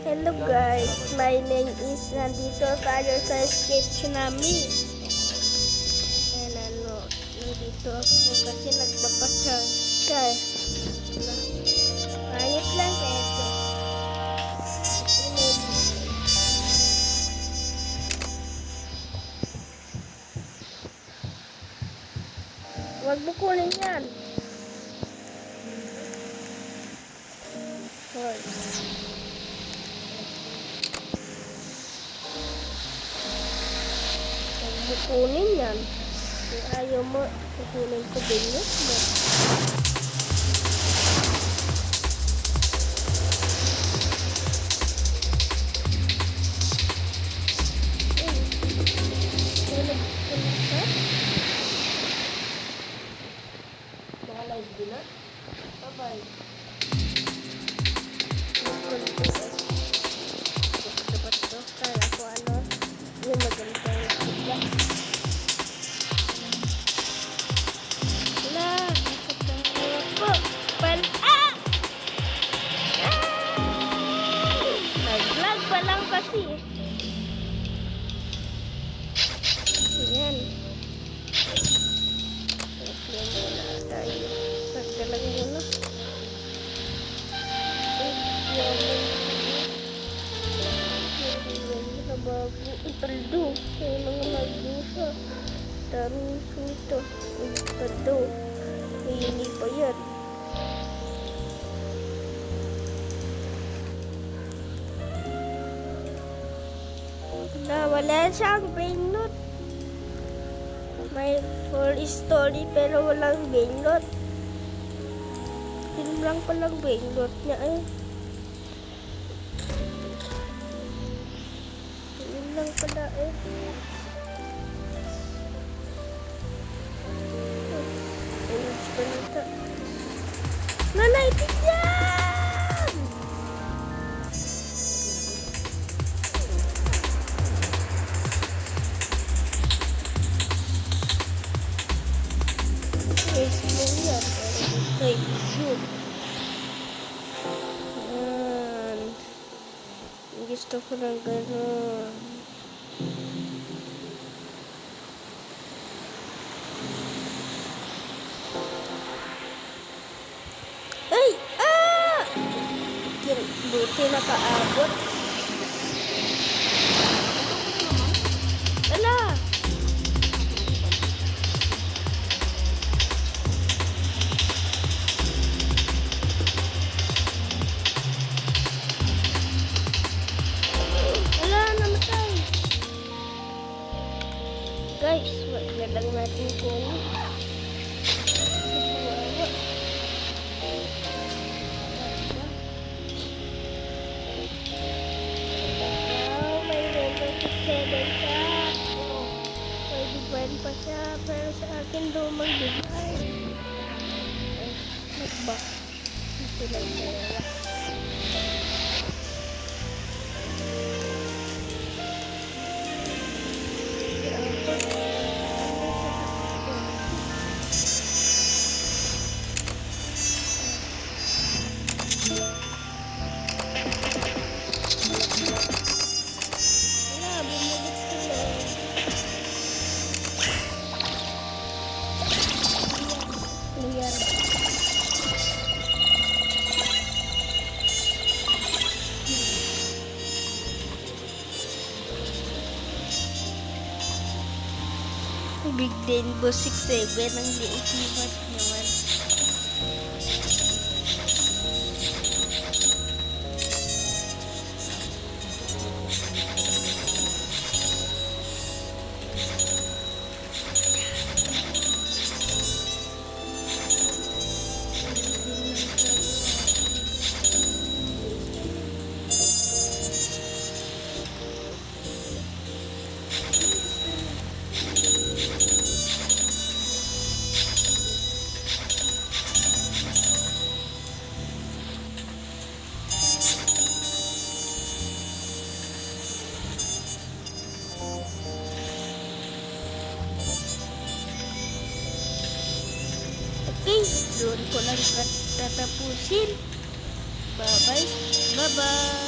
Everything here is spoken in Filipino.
Hello guys, my name is nandito tayo sa escape tsunami. And nandito ako kasi nagpapachar. Pangit lang kaya ito. Huwag mo kunin yan. Hoy. Kukunin yan. Kung ayaw mo, kukunin ko din yun. Mga live din na. Bye-bye. Dapat to. Kaya ko ano. Yung magandang nakita. Nag-vlog pa lang kasi. Ayan. Nag-vlog muna tayo. Nagdalag muna. Bago ipaldo. Kaya mga nagdusa. Darong ito. Ipaldo. Hindi pa yan. Wala siyang bainot. May full story pero walang bainot. Yun lang palang bainot niya eh. Yun lang pala eh. Nanay, tigyan! Facebook yan. Ay, yun. Yan. Gusto ko ng gano'n. Ay! Ah! Buti nakaabot. Ala! Ala, namatay. Guys, wag na lang natin kunin. Pa siya, pero sa akin lumang bigay. Nagback. Sila dalawa. Big Rainbow 6-7 ang liikibat naman. Okay, doon ko lang tatapusin. Bye-bye. Bye-bye.